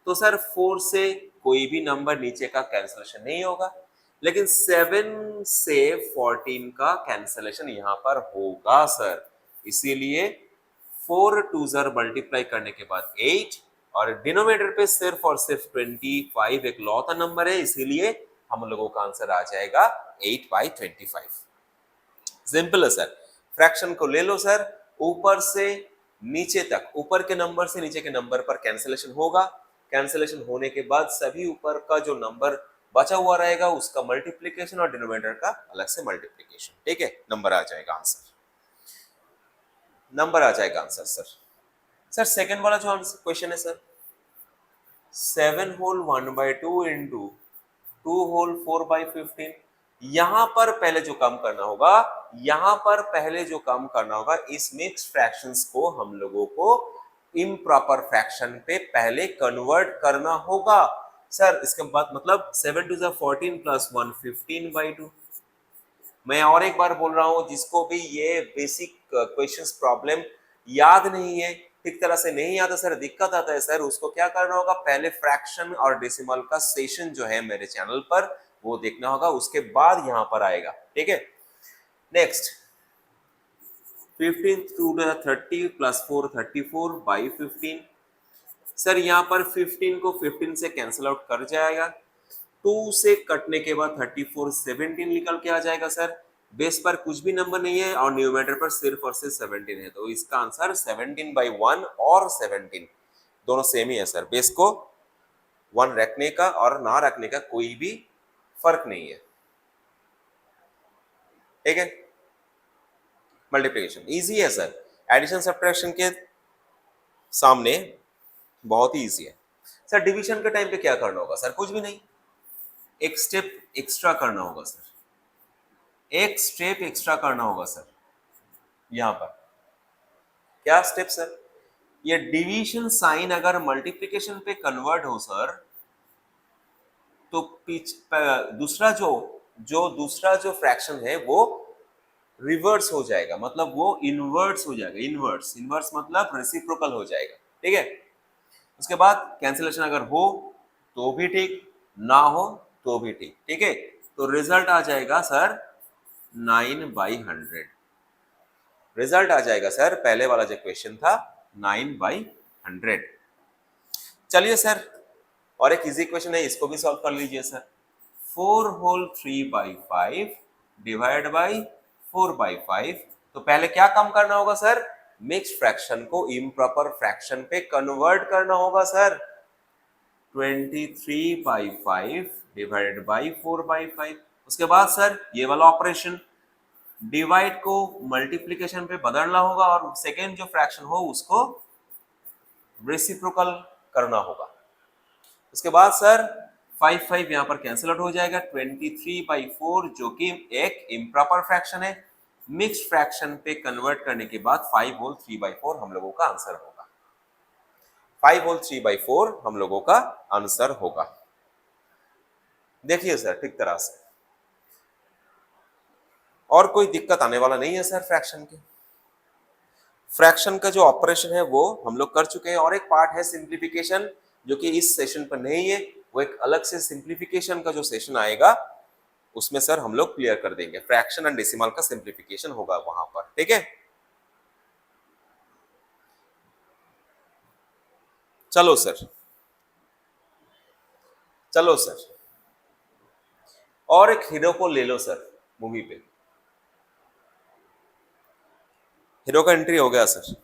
तो सर 4 से कोई भी नंबर नीचे का कैंसिलेशन नहीं होगा, लेकिन 7 से 14 का कैंसिलेशन यहां पर होगा सर। इसीलिए 4 2 जार मल्टीप्लाई करने के बाद 8, और डिनोमिनेटर पे सिर्फ और सिर्फ 25 एक लौता नंबर है, इसीलिए हम लोगों का आंसर आ जाएगा 8/25। सिंपल है सर। फ्रैक्शन को ले लो सर, ऊपर से नीचे तक, ऊपर के नंबर से नीचे के नंबर पर कैंसिलेशन होगा। कैंसिलेशन होने के बाद सभी ऊपर का जो नंबर बचा हुआ रहेगा उसका मल्टीप्लीकेशन और डिनोमिनेटर का अलग से मल्टीप्लीकेशन, ठीक है। नंबर आ जाएगा आंसर, नंबर आ जाएगा आंसर सर। सर सेकंड वाला जो आंसर क्वेश्चन है सर, 7 होल 1/2 इंटू 2 होल 4/15, यहां पर पहले जो काम करना होगा, यहां पर पहले जो काम करना होगा, इस मिक्स फ्रैक्शंस को हम लोगों को इम्प्रॉपर फ्रैक्शन पे पहले कन्वर्ट करना होगा सर। इसके बाद मतलब 7 2 14 प्लस 1 15/2। मैं और एक बार बोल रहा हूं, जिसको भी ये बेसिक क्वेश्चंस प्रॉब्लम याद नहीं है, ठीक तरह से नहीं आता सर, दिक्कत आता है सर, उसको क्या करना होगा? पहले फ्रैक्शन और डेसिमल का सेशन जो है मेरे चैनल पर वो देखना होगा, उसके बाद यहां पर आएगा, ठीक है। Next 15 to 30 plus 4 34/15। सर यहाँ पर 15 को 15 से कैंसिल आउट कर जाएगा, 2 से कटने के बाद 34 17 निकल के आ जाएगा सर। बेस पर कुछ भी नंबर नहीं है और न्यूमरेटर पर सिर्फ और सिर्फ 17 है, तो इसका आंसर 17/1 और 17 दोनों सेम ही है सर। बेस को 1 रखने का और ना रखने का कोई भी फर्क नहीं है, ठीक है। मल्टीप्लिकेशन इजी है सर, एडिशन सब्ट्रैक्शन के सामने बहुत ही इजी है। सर डिवीजन के टाइम पे क्या करना होगा सर? कुछ भी नहीं, एक स्टेप एक्स्ट्रा करना होगा सर, एक स्टेप एक्स्ट्रा करना होगा सर। यहां पर क्या स्टेप सर? ये डिवीजन साइन अगर मल्टीप्लिकेशन पे कन्वर्ट हो सर, तो दूसरा दूसरा जो फ्रैक्शन है वो रिवर्स हो जाएगा, मतलब वो इनवर्स हो जाएगा। इनवर्स, इनवर्स मतलब रेसिप्रोकल हो जाएगा, ठीक है। उसके बाद कैंसिलेशन अगर हो तो भी ठीक, ना हो तो भी ठीक, ठीक है। तो रिजल्ट आ जाएगा सर 9/100। रिजल्ट आ जाएगा सर, पहले वाला जो क्वेश्चन था 9/100। चलिए सर, और एक इजी क्वेश्चन है, इसको भी सॉल्व कर लीजिए सर। 4 whole 3/5 divide by 4/5। तो पहले क्या काम करना होगा सर? मिक्स्ड फ्रैक्शन को इम्प्रॉपर फ्रैक्शन पे कन्वर्ट करना होगा सर। 23/5 divided by 4/5। उसके बाद सर ये वाला ऑपरेशन, डिवाइड को मल्टीप्लिकेशन पे बदलना होगा और सेकेंड जो फ्रैक्शन हो उसको रेसिप्रोकल करना होगा। उसके बाद सर 5 यहां पर कैंसिल आउट हो जाएगा। 23/4 जो कि एक इम्प्रॉपर फ्रैक्शन है, मिक्स्ड फ्रैक्शन पे कन्वर्ट करने के बाद 5 होल 3/4 हम लोगों का आंसर होगा। 5 होल 3/4 हम लोगों का आंसर होगा। देखिए सर ठीक तरह से, और कोई दिक्कत आने वाला नहीं है सर। फ्रैक्शन का जो ऑपरेशन है वो हम लोग कर चुके हैं, और एक पार्ट है सिंप्लीफिकेशन जो कि इस सेशन पर नहीं है, वो एक अलग से सिंप्लीफिकेशन का जो सेशन आएगा उसमें सर हम लोग क्लियर कर देंगे। फ्रैक्शन एंड डेसिमल का सिंप्लीफिकेशन होगा वहां पर, ठीक है। चलो सर, चलो सर, और एक हीरो को ले लो सर मूवी पे। हीरो का एंट्री हो गया sir.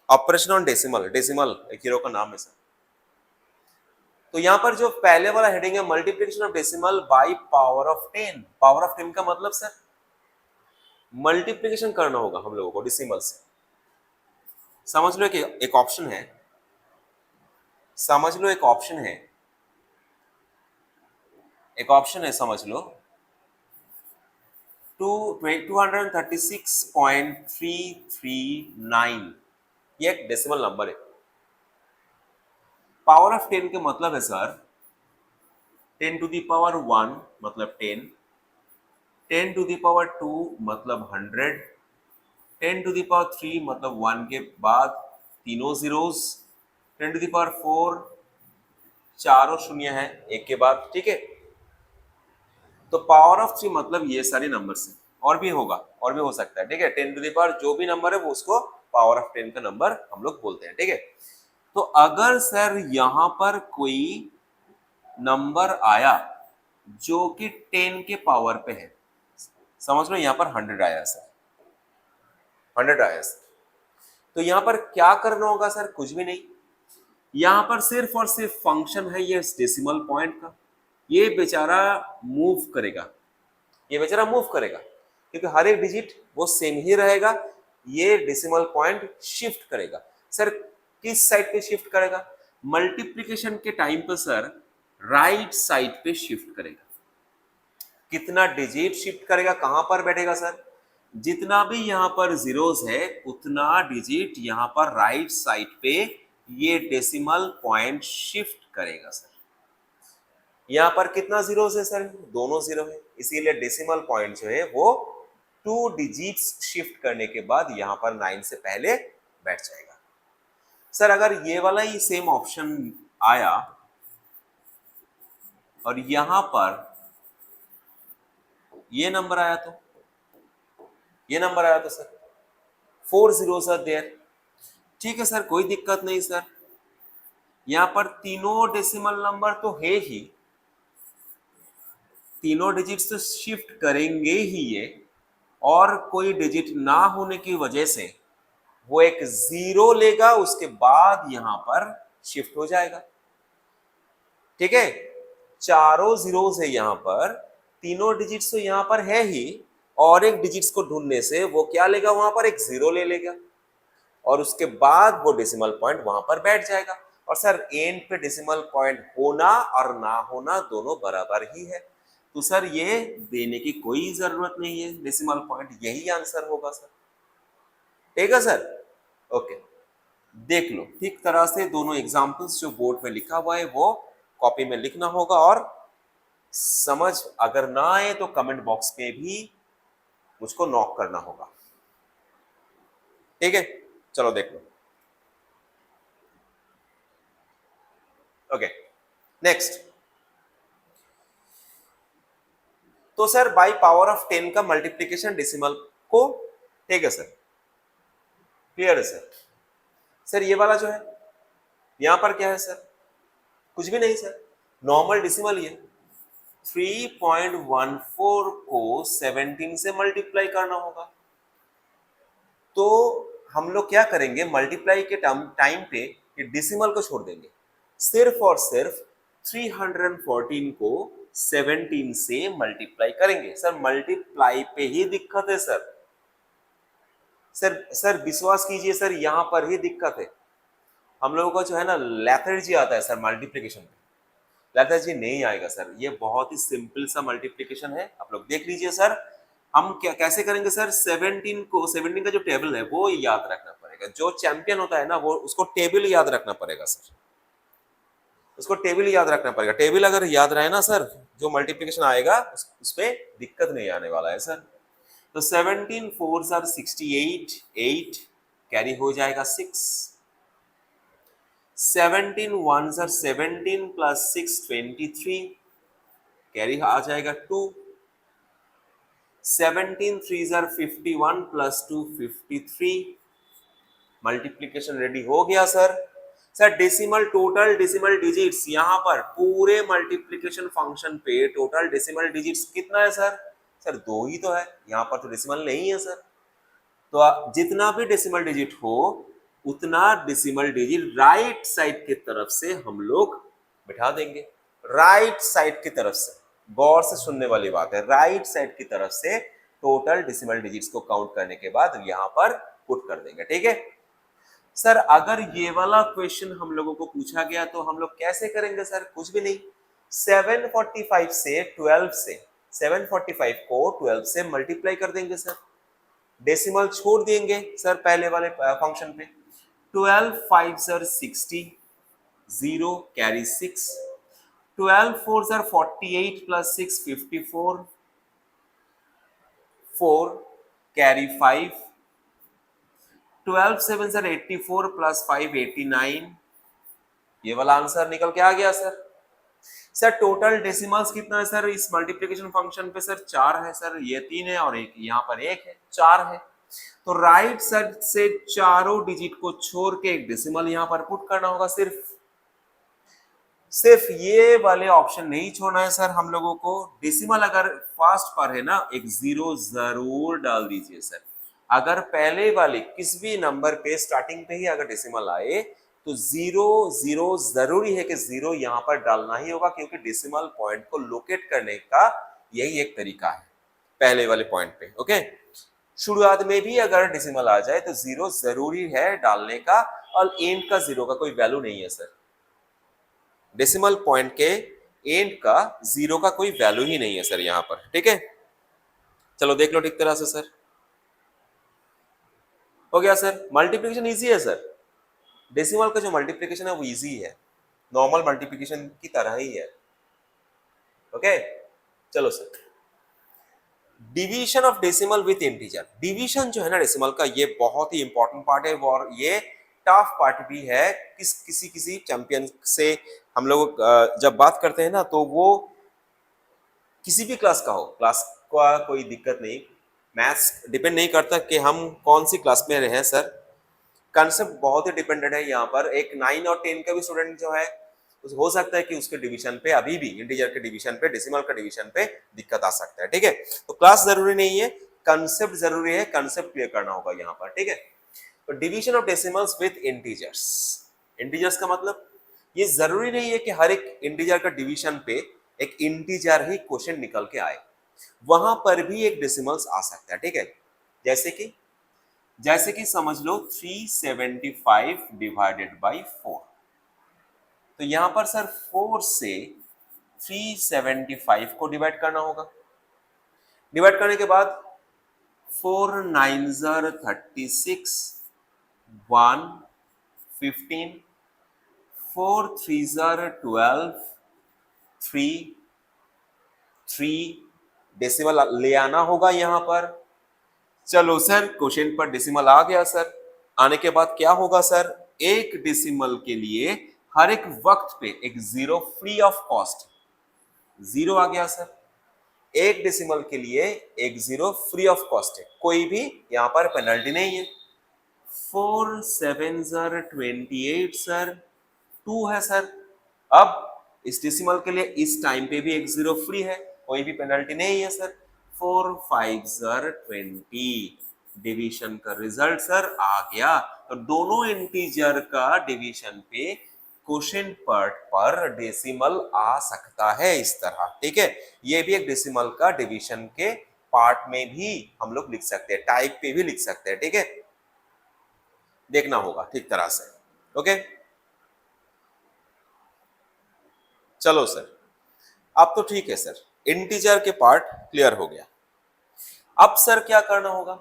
Operation on decimal, decimal एक हीरो का नाम है सर। तो यहां पर जो पहले वाला हेडिंग है multiplication of decimal by power of 10। Power of 10 का मतलब सर मल्टीप्लिकेशन करना होगा हम लोगों को डेसिमल से। समझ लो कि एक ऑप्शन है, समझ लो एक ऑप्शन है, एक ऑप्शन है, समझ लो 236.339, ये एक डेसिमल नंबर है। पावर ऑफ 10 के मतलब है सर 10 टू द पावर 1 मतलब 10, 10 टू द पावर 2 मतलब 100, 10 टू द पावर 3 मतलब 1 के बाद तीनों जीरोस, 10 टू द पावर 4 चारों शून्य है एक के बाद, ठीक है। तो पावर ऑफ 3 मतलब ये सारे नंबर्स हैं, और भी होगा, और भी हो सकता है, ठीक है। 10 टू द पावर जो भी नंबर है वो उसको पावर ऑफ 10 का नंबर हम लोग बोलते हैं, ठीक है। तो अगर सर यहां पर कोई नंबर आया जो कि 10 के पावर पे है, समझ लो यहां पर 100 आया सर, 100 आया सर, तो यहां पर क्या करना होगा सर? कुछ भी नहीं, यहां पर सिर्फ और सिर्फ फंक्शन है ये डेसिमल पॉइंट का, ये बेचारा मूव करेगा, ये बेचारा मूव करेगा, क्योंकि हर एक डिजिट वो सेम ही रहेगा। ये डेसिमल पॉइंट शिफ्ट करेगा सर, किस साइड पे शिफ्ट करेगा? मल्टीप्लिकेशन के टाइम पर सर राइट साइड पे शिफ्ट करेगा। कितना डिजिट शिफ्ट करेगा, कहां पर बैठेगा सर? जितना भी यहां पर जीरोस है उतना डिजिट यहां पर राइट साइड पे ये डेसिमल पॉइंट शिफ्ट करेगा सर। यहां पर कितना जीरोस है सर? दोनों जीरो है, इसीलिए डेसिमल पॉइंट जो है वो 2 डिजिट्स शिफ्ट करने के बाद यहां पर 9 से पहले बैठ जाएगा सर। अगर ये वाला ही सेम ऑप्शन आया और यहां पर ये नंबर आया, तो ये नंबर आया तो सर 4 zeros आर देयर, ठीक है सर, कोई दिक्कत नहीं सर। यहां पर तीनों डेसिमल नंबर तो है ही, तीनों डिजिट्स तो शिफ्ट करेंगे ही ये, और कोई डिजिट ना होने की वजह से वो एक जीरो लेगा, उसके बाद यहां पर शिफ्ट हो जाएगा, ठीक है। चारों जीरोस है यहां पर, तीनों डिजिट्स तो यहां पर है ही, और एक डिजिट्स को ढूंढने से वो क्या लेगा, वहां पर एक जीरो ले लेगा, और उसके बाद वो डेसिमल पॉइंट वहां पर बैठ जाएगा। और सर एंड पे डेसिमल पॉइंट होना और ना होना दोनों बराबर ही है, तो सर ये देने की कोई जरूरत नहीं है, डेसिमल पॉइंट यही आंसर होगा सर। ठीक है सर, ओके। देख लो ठीक तरह से दोनों एग्जाम्पल्स जो बोर्ड में लिखा हुआ है वो कॉपी में लिखना होगा, और समझ अगर ना आए तो कमेंट बॉक्स में भी मुझको नॉक करना होगा। ठीक है, चलो देख लो। Okay, next. तो सर बाई पावर ऑफ 10 का मल्टीप्लीकेशन डेसिमल को, ठीक है सर, क्लियर है सर। सर ये वाला जो है यहां पर क्या है सर, कुछ भी नहीं सर, नॉर्मल डेसिमल ही है। 3.14 को 17 से मल्टीप्लाई करना होगा, तो हम लोग क्या करेंगे, मल्टीप्लाई के टाइम पे ये डेसिमल को छोड़ देंगे, सिर्फ और सिर्फ 314 को 17 से मल्टीप्लाई करेंगे। सर मल्टीप्लाई पे ही दिक्कत है सर, सर विश्वास कीजिए सर, यहां पर ही दिक्कत है। हम लोगों का जो है ना लेथर्जी आता है सर मल्टीप्लिकेशन में, लेथर्जी नहीं आएगा सर। ये बहुत ही सिंपल सा मल्टीप्लिकेशन है, आप लोग देख लीजिए सर। हम क्या कैसे करेंगे सर, 17 का जो टेबल है वो याद रखना पड़ेगा। जो चैंपियन होता है ना वो उसको टेबल याद रखना पड़ेगा सर, उसको टेबल याद रखना पड़ेगा। टेबल अगर याद रहे ना सर, जो मल्टीप्लिकेशन आएगा उसमें दिक्कत नहीं आने वाला है सर। तो 17 4s आर 68, 8 कैरी हो जाएगा 6, 17 1s आर 17 प्लस 6 23 कैरी आ जाएगा 2, 17 3s are 51 plus 2 53, multiplication ready हो गया sir. Sir decimal total decimal digits यहां पर पूरे मल्टीप्लिकेशन फंक्शन पे टोटल डेसिमल डिजिट्स कितना है सर, सर 2 ही तो है, यहां पर तो डेसिमल नहीं है सर। तो जितना भी डेसिमल डिजिट हो उतना डेसिमल डिजिट राइट साइड की तरफ से हम लोग बिठा देंगे, राइट साइड की तरफ से। गौर से सुनने वाली बात है, राइट साइड की तरफ से टोटल डेसिमल डिजिट्स को काउंट करने के बाद यहां पर पुट कर देंगे। ठीक है सर, अगर ये वाला क्वेश्चन हम लोगों को पूछा गया तो हम लोग कैसे करेंगे सर, कुछ भी नहीं, 745 से 12 से 745 को 12 से मल्टीप्लाई कर देंगे सर, डेसिमल छोड़ देंगे सर पहले वाले फंक्शन पे। 12 5s are 60, 0 carry 6, 12 4s are 48 plus 6 54, 4 carry 5, 12 7s are 84 plus 5 89, ये वाला आंसर निकल के आ गया सर। सर टोटल डेसिमल्स कितना है सर इस मल्टीप्लिकेशन फंक्शन पे, सर 4 है सर, ये 3 है और एक यहाँ पर 1 है, 4 है। तो राइट साइड से चारों डिजिट को छोड़ के एक डेसिमल यहां पर पुट करना होगा, सिर्फ ये वाले ऑप्शन नहीं छोड़ना है सर हम लोगों को। डेसिमल अगर फर्स्ट पर है ना, एक 0 जरूर डाल दीजिए सर। अगर पहले वाले किसी भी नंबर पे स्टार्टिंग पे ही अगर डेसिमल आए तो 0 0 जरूरी है कि 0 यहां पर डालना ही होगा, क्योंकि डेसिमल पॉइंट को लोकेट करने का यही एक तरीका है पहले वाले पॉइंट पे। ओके, शुरुआत में भी अगर डेसिमल आ जाए तो 0 जरूरी है डालने का, और एंड का 0 का कोई वैल्यू नहीं है सर। डेसिमल पॉइंट के एंड का 0 का कोई वैल्यू ही नहीं है सर यहां पर। ठीक है, चलो देख लो ठीक तरह से सर, हो गया सर। मल्टीप्लिकेशन इजी है सर, डेसिमल का जो मल्टीप्लिकेशन है वो इजी है, नॉर्मल मल्टीप्लिकेशन की तरह ही है। ओके, चलो sir, division of decimal with integer. Division जो है ना डेसिमल का, ये बहुत ही इंपॉर्टेंट पार्ट है और ये टफ पार्ट भी है। किसी चैंपियन से हम लोग जब बात करते हैं ना तो वो किसी भी क्लास का हो, क्लास का कोई दिक्कत नहीं, मैथ्स डिपेंड नहीं करता कि हम कौन सी क्लास में रहे सर, कंसेप्ट बहुत ही डिपेंडेंट है यहाँ पर। एक 9 और 10 का भी स्टूडेंट जो है हो सकता है कि उसके डिवीजन पे अभी भी इंटीजर के डिवीजन पे, डेसिमल का डिवीजन पे दिक्कत आ सकता है। ठीक है, तो क्लास जरूरी नहीं है, कंसेप्ट जरूरी है, कंसेप्ट क्लियर करना होगा यहाँ पर। ठीक है, तो division of decimals with integers. Integers का मतलब ये जरूरी नहीं है कि हर एक इंटीजर का डिवीजन पे एक इंटीजर ही क्वेश्चन निकल के आए, वहां पर भी एक डेसिमल्स आ सकता है। ठीक है, जैसे कि समझ लो 375 डिवाइडेड बाई 4, तो यहां पर सर 4 से 375 को डिवाइड करना होगा। डिवाइड करने के बाद 4 9 36, 1 15, 4 3 12, 3 डेसिमल ले आना होगा यहां पर। चलो सर क्वेश्चन पर डेसिमल आ गया सर। आने के बाद क्या होगा सर, एक डेसिमल के लिए हर एक वक्त पे एक zero free of cost, zero आ गया सर। एक डेसिमल के लिए एक जीरो फ्री ऑफ कॉस्ट है, कोई भी यहां पर पेनल्टी नहीं है। 4 7 28 सर, 2 है सर। अब इस डेसिमल के लिए इस टाइम पे भी एक जीरो फ्री है, कोई भी पेनल्टी नहीं है सर। 4 5 20, डिवीजन का रिजल्ट सर आ गया। तो दोनों इंटीजर का डिवीजन पे क्वेश्चन पार्ट पर डेसिमल आ सकता है इस तरह, ठीक है। ये भी एक डेसिमल का डिवीजन के पार्ट में भी हम लोग लिख सकते हैं, टाइप पे भी लिख सकते हैं, ठीक है। देखना होगा ठीक तरह से, ओके। चलो सर, अब तो ठीक है सर, इंटीजर के पार्ट क्लियर हो गया। अब सर क्या करना होगा,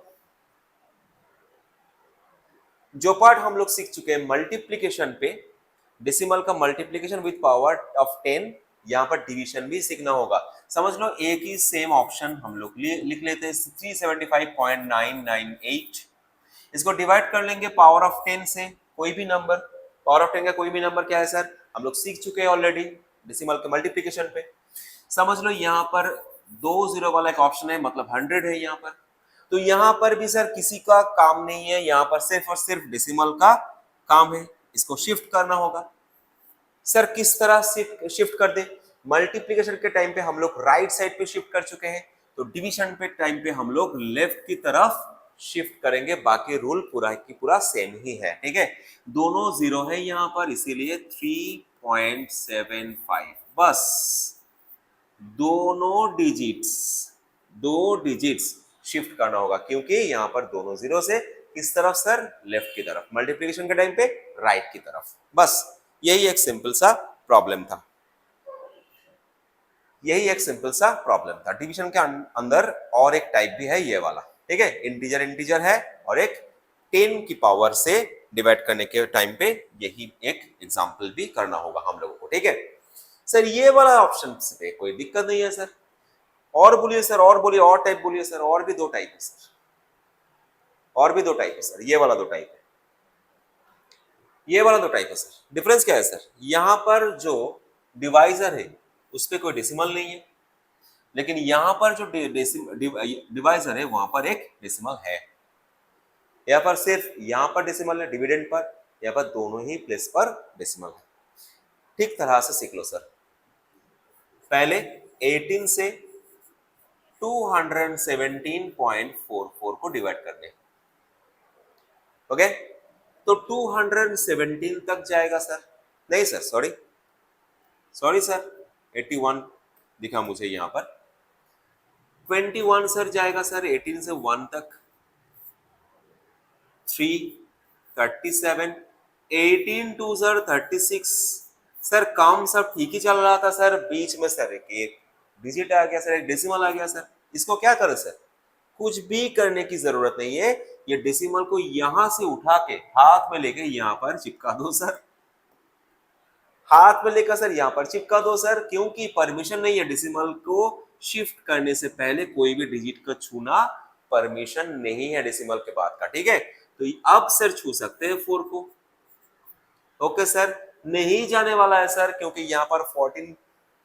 जो पार्ट हम लोग सीख चुके हैं मल्टीप्लिकेशन पे, डेसिमल का मल्टीप्लिकेशन विद पावर ऑफ 10, यहां पर डिवीजन भी सीखना होगा। समझ लो एक ही सेम ऑप्शन हम लोग लिख लेते हैं 375.998, इसको डिवाइड कर लेंगे पावर ऑफ 10 से, कोई भी नंबर, पावर ऑफ 10 का कोई भी नंबर क्या है सर, हम लोग सीख चुके हैं ऑलरेडी डेसिमल के मल्टीप्लिकेशन पे। समझ लो यहाँ पर 2 जीरो वाला एक ऑप्शन है, मतलब 100 है यहाँ पर। तो यहाँ पर भी सर किसी का काम नहीं है, यहाँ पर सिर्फ और सिर्फ डेसिमल का काम है, इसको शिफ्ट करना होगा। सर किस तरह शिफ्ट कर दे, मल्टीप्लिकेशन के टाइम पे हम लोग राइट साइड पे शिफ्ट कर चुके हैं, तो डिवीजन पे टाइम पे हम लोग लेफ्ट की तरफ शिफ्ट करेंगे, बाकी रूल पूरा की पूरा सेम ही है, ठीक है। दोनों जीरो है यहाँ पर, इसीलिए 3.75, बस दोनों डिजिट्स शिफ्ट करना होगा, क्योंकि यहाँ पर दोनों जीरो से किस तरफ सर, लेफ्ट की तरफ, मल्टीप्लिकेशन के टाइम पे राइट की तरफ। बस यही एक सिंपल सा प्रॉब्लम था, यही एक सिंपल सा प्रॉब्लम था। डिवीजन के अंदर और एक टाइप भी है ये वाला, ठीक है, इंटीजर इंटीजर है, और एक 10 की पावर से डिवाइड करने के टाइम पे यही एक एग्जांपल भी करना होगा हम लोगों को, ठीक है सर। ये वाला ऑप्शन पे कोई दिक्कत नहीं है सर। और बोलिए सर, और बोलिए, और टाइप बोलिए सर, और भी दो टाइप है सर, और भी दो टाइप है सर, ये वाला दो टाइप है, ये वाला दो टाइप है सर। डिफरेंस क्या है सर, यहां पर जो डिवाइजर है उस पर कोई डेसिमल नहीं है, लेकिन यहां पर जो डिवाइजर है वहां पर एक डेसिमल है। यहाँ पर सिर्फ यहाँ पर डेसिमल है डिविडेंड पर, यहाँ पर दोनों ही प्लेस पर डेसिमल है। ठीक तरह से सीख लो सर। पहले 18 से 217.44 को डिवाइड कर दे, ओके। तो 217 तक जाएगा सर, नहीं सर, सॉरी सर, 81 दिखा मुझे यहाँ पर। 21 सर जाएगा सर 18 से 1 तक, 3 37, 18 टू सर 36। सर काम सब ठीक ही चल रहा था सर, बीच में सर एक डिजिट आ गया सर, एक डेसिमल आ गया सर। इसको क्या करें सर, कुछ भी करने की जरूरत नहीं है, ये डेसिमल को यहां से उठा के हाथ में लेके यहां पर चिपका दो सर, हाथ में लेकर सर यहां पर चिपका दो सर, क्योंकि परमिशन नहीं है डेसिमल को शिफ्ट करने से पहले कोई भी डिजिट को छूना परमिशन नहीं है डेसिमल के बाद का, ठीक है। तो अब सर छू सकते हैं 4 को, ओके सर। नहीं जाने वाला है सर, क्योंकि यहाँ पर 14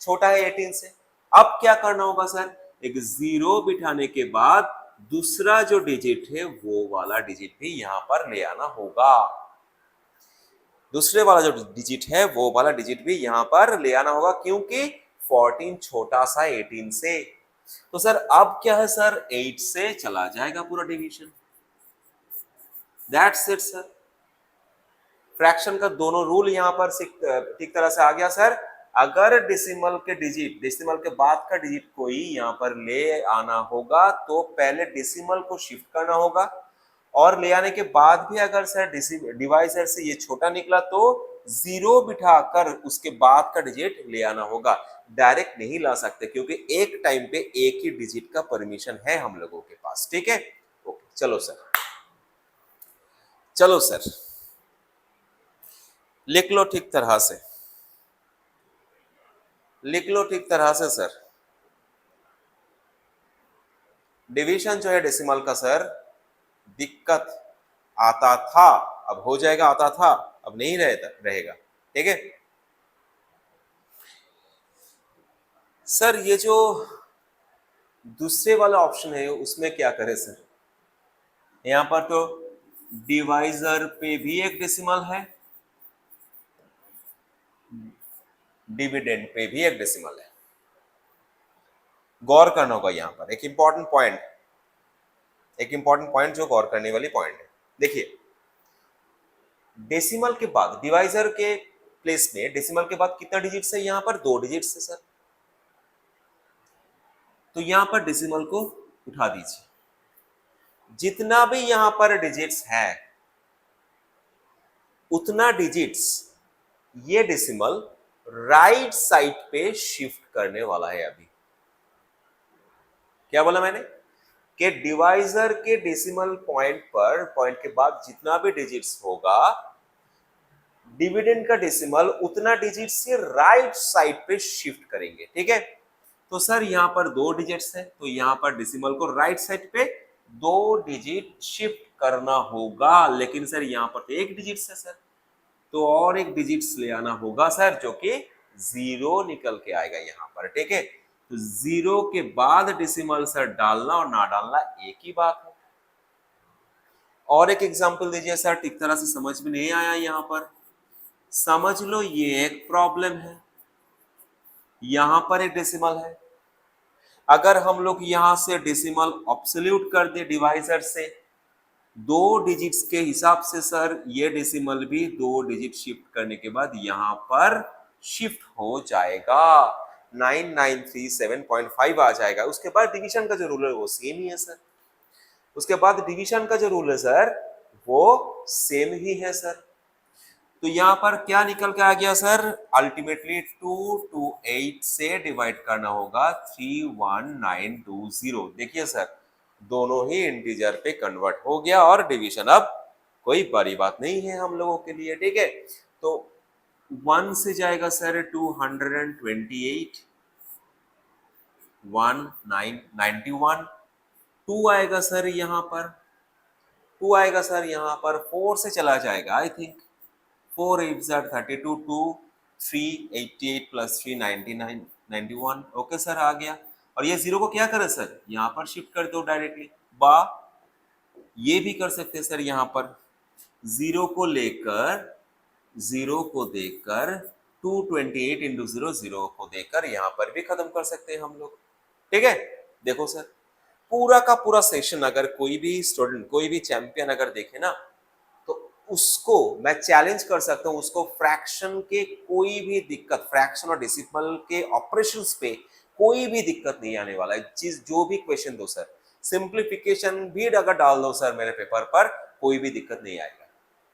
छोटा है 18 से। अब क्या करना होगा सर, एक जीरो बिठाने के बाद दूसरा जो डिजिट है वो वाला डिजिट भी यहाँ पर ले आना होगा, दूसरे वाला जो डिजिट है वो वाला डिजिट भी यहाँ पर ले आना होगा, क्योंकि 14 छोटा सा 18 से। तो सर अब क्या है सर, 8 से चला जाएगा पूरा division, that's it sir. Fraction का दोनों रूल यहाँ पर ठीक तरह से आ गया सर। अगर डेसिमल के डिजिट, डेसिमल के बाद का डिजिट कोई यहाँ पर ले आना होगा तो पहले डेसिमल को शिफ्ट करना होगा, और ले आने के बाद भी अगर सर डिवाइजर से ये छोटा निकला तो 0 बिठाकर उसके बाद का डिजिट ले आना होगा, डायरेक्ट नहीं ला सकते क्योंकि एक टाइम पे एक ही डिजिट का परमिशन है हम लोगों के पास। ठीक है, ओके, चलो सर, चलो सर लिख लो ठीक तरह से, लिख लो ठीक तरह से सर। डिवीजन जो है डेसिमल का सर दिक्कत आता था, अब हो जाएगा, आता था अब नहीं रहेगा। ठीक है सर, ये जो दूसरे वाला ऑप्शन है उसमें क्या करें सर? यहां पर तो डिवाइजर पे भी एक डेसिमल है, डिविडेंड पे भी एक डेसिमल है। गौर करना होगा यहां पर एक इंपॉर्टेंट पॉइंट, एक इंपॉर्टेंट पॉइंट जो गौर करने वाली पॉइंट है। देखिए डेसिमल के बाद डिवाइजर के प्लेस में डेसिमल के बाद कितना डिजिट्स है? यहां पर 2 डिजिट्स है सर, तो यहां पर डेसिमल को उठा दीजिए। जितना भी यहां पर डिजिट्स है उतना डिजिट्स ये डेसिमल राइट साइड पे शिफ्ट करने वाला है। अभी क्या बोला मैंने कि डिवाइजर के डेसिमल पॉइंट पर, पॉइंट के बाद जितना भी डिजिट्स होगा डिविडेंड का डेसिमल उतना डिजिट से राइट साइड पे शिफ्ट करेंगे। ठीक है, तो सर यहां पर 2 डिजिट्स है तो यहां पर डेसिमल को राइट साइड पे 2 डिजिट शिफ्ट करना होगा, लेकिन सर यहां पर तो 1 डिजिट है सर, तो और एक डिजिट्स ले आना होगा सर जो कि 0 निकल के आएगा यहां पर। ठीक है, तो 0 के बाद डेसिमल सर डालना और ना डालना एक ही बात है। और एक एग्जांपल दीजिए सर, ठीक तरह से समझ में नहीं आया यहां पर, समझ लो ये एक प्रॉब्लम है, यहां पर एक डेसिमल है, अगर हम लोग यहां से डेसिमल ऑब्सोल्यूट कर दे डिवाइजर से 2 डिजिट्स के हिसाब से सर ये डेसिमल भी 2 डिजिट शिफ्ट करने के बाद यहां पर शिफ्ट हो जाएगा, 9937.5 आ जाएगा। उसके बाद डिवीजन का जो रूल है वो सेम ही है सर, उसके बाद डिवीजन का जो रूल है सर वो सेम ही है सर। तो यहां पर क्या निकल के आ गया सर? अल्टीमेटली 228 से डिवाइड करना होगा 31920। देखिए सर दोनों ही इंटीजर पे कन्वर्ट हो गया और डिवीजन अब कोई बड़ी बात नहीं है हम लोगों के लिए। ठीक है, तो 1 से जाएगा सर 228, 1991, 2 आएगा सर यहाँ पर, 2 आएगा सर यहाँ पर, 4 से चला जाएगा I think, 4 8 32, 2 3 88 plus 3 99 91। Okay sir आ गया, और ये 0 को क्या करें सर? यहाँ पर शिफ्ट कर दो डायरेक्टली, बा ये भी कर सकते हैं सर, यहाँ पर 0 को लेकर 0 को देकर 228 इंटू 0 0 को देकर यहाँ पर भी खत्म कर सकते हैं हम लोग। ठीक है, देखो सर पूरा का पूरा सेशन अगर कोई भी स्टूडेंट, कोई भी चैंपियन अगर देखे ना तो उसको मैं चैलेंज कर सकता हूं, उसको फ्रैक्शन के कोई भी दिक्कत, फ्रैक्शन और डेसिमल के ऑपरेशंस पे कोई भी दिक्कत नहीं आने वाला है। चीज जो भी क्वेश्चन दो सर, सिंप्लीफिकेशन भी अगर डाल दो सर मेरे पेपर पर, कोई भी दिक्कत नहीं आएगा।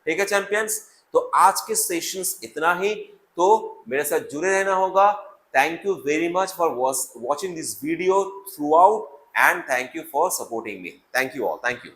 ठीक है चैंपियंस, तो आज के सेशंस इतना ही, तो मेरे साथ जुड़े रहना होगा। Thank you very much for watching this video through out, and thank you for supporting me. Thank you all. Thank you.